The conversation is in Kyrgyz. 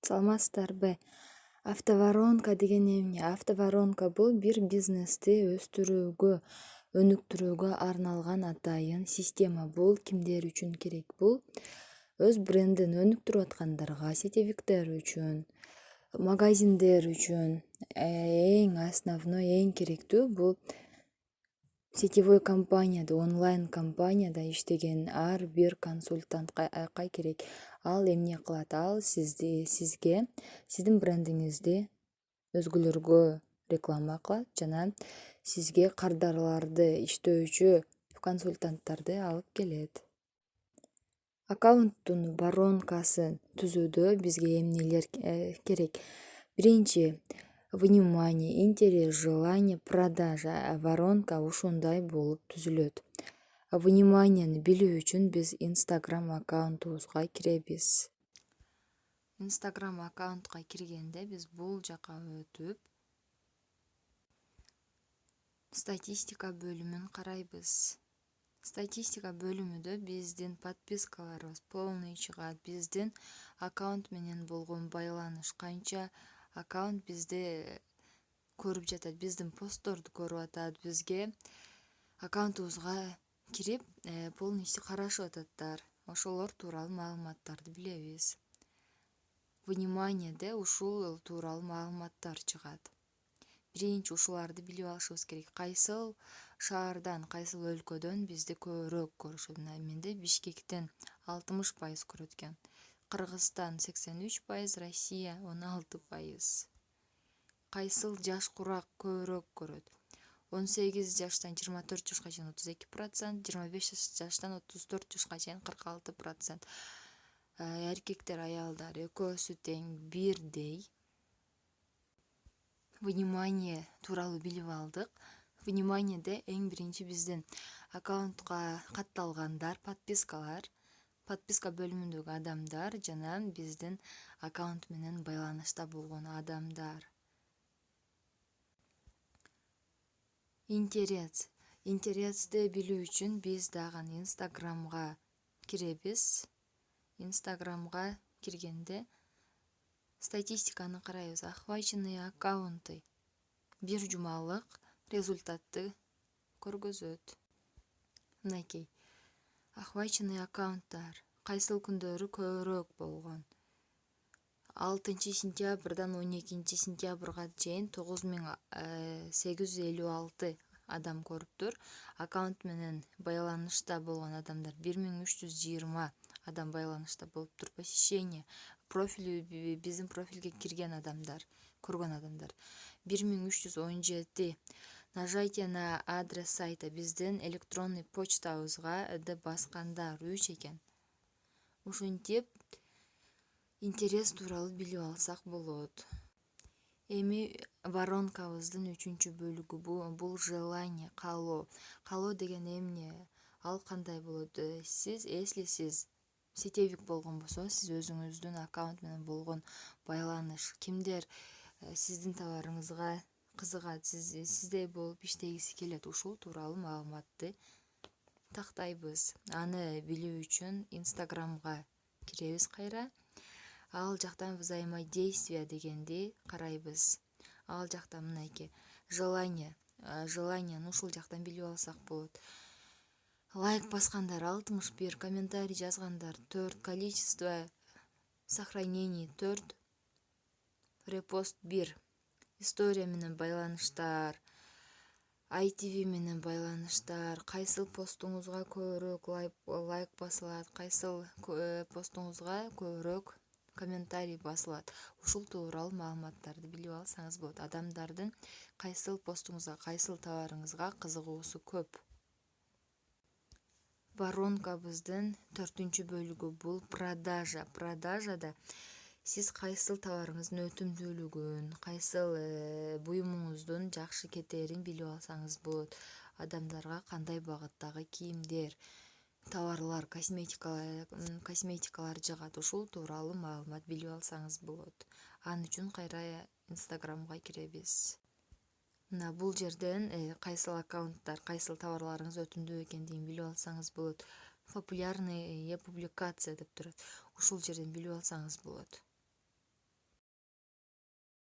Саламатсыздарбы? Автоворонка деген эмне? Автоворонка бул бир бизнести өстүрүүгө, өнүктүрүүгө арналган атайын система. Бул кимдер үчүн керек? Бул өз брендин өнүктүрүп аткандарга, сетевиктер үчүн, магазиндер үчүн эң основной, эң керектүү бул сетевой компанияда, онлайн компанияда иштеген ар бир консультантка керек. Ал эмне кылат? Ал сизге, сиздин брендиңизди өзгөлөргө реклама кылат жана сизге кардарларды иштөөчү консультанттарды алып келет. Аккаунттун воронкасын түзүүдө бизге эмнелер керек? Биринчи, внимание, интерес, желание, продажа. Воронка ушундай болуп түзүлөт. Вниманиени билүү үчүн биз Instagram аккаунтубузга киребиз. Instagram аккаунтка киргенде биз бул жака өтүп, статистика бөлүмүн карайбыз. Статистика бөлүмүндө биздин подпискаларыбыз полный чыгат. Биздин аккаунт менен болгон байланыш, канча аккаунт бизди көрүп жатат, биздин постторду көрүп атат, бизге аккаунтубузга кирип, полностью карашып ататтар. Ошолор тууралуу маалыматтарды билебиз. Вниманиеде ушул тууралуу маалыматтар чыгат. Биринчи ушуларды билип алышыбыз керек. Кайсыл шаардан, кайсыл өлкөдөн бизди көбүрөөк көрүшөт? Менде Бишкектен 60% көрөт экен. Кыргызстан 83%, Россия 16%. Кайсыл жаш курак көбүрөөк көрөт? 18 жаштан 24 жашка чейин 32%, 25 жаштан 34 жашка чейин 46%. Эркектер, аялдар экөөсү тең, бирдей. Внимание тууралуу билип алдык. Вниманиеде эң биринчи биздин аккаунтка катталгандар, подписка бөлүмүндөгү адамдар жана биздин аккаунт менен байланышта болгон адамдар. Интерести билүү үчүн биз дагы Инстаграмга киребиз. Инстаграмга киргенде статистиканы карайбыз. Охваченные аккаунты бир жумалык результатты көргөзөт. Мынакей. Охваченные аккаунттар кайсыл күндөрү көбүрөөк болгон? 6 сентябрдан 12 сентябрга чейин 9856 адам көрүптүр. Аккаунт менен байланышта болгон адамдар 1320 адам байланышта болуптур. Посещение, биздин профилге кирген адамдар, көргөн адамдар 1317. Нажатие на адрес сайта, биздин электронный почтабызга баскандар 3 экен. Ушинтип интерес тууралуу билип алсак болот. Эми воронкабыздын 3-чү бөлүгү бул желание, каалоо. Каалоо деген эмне? Ал кандай болот? Если сиз сетевик болгон болсо, сиз өзүңүздүн аккаунт менен болгон байланыш, кимдер сиздин товарыңызга кызыгат, сиздей болуп иштегиси келет, ушул тууралуу маалыматты тактайбыз. Аны билүү үчүн Инстаграмга киребиз кайра. Ал жактан взаимодействие дегенди карайбыз. Ал жакта мынакей желанияны ушул жактан билип алсак болот. Лайк баскандар 61, комментарий жазгандар 4, количество сохранений 4, репост 1, история менен байланыштар, ITV менен байланыштар, кайсыл постуңузга көбүрөөк лайк басылат, кайсыл постуңузга көбүрөөк комментарий басылат. Ушул тууралуу маалыматтарды билип алсаңыз болот. Адамдардын кайсыл постуңузга, кайсыл товарыңызга кызыгуусу көп. Воронкабыздын 4-чү бөлүгү бул продажа. Продажада сиз кайсыл товарыңыздын өтүмдүүлүгүн, кайсыл буюмуңуздун жакшы кетерин билип алсаңыз болот. Адамдарга кандай багыттагы кийимдер, товарлар, косметикалар жагат, ушул тууралуу маалымат билип алсаңыз болот. Ал үчүн кайра Инстаграмга киребиз. Мына бул жерден кайсыл аккаунттар, кайсыл товарларыңыз өтүмдүү экендигин билип алсаңыз болот. Популярные публикация деп турат. Ушул жерден билип алсаңыз болот.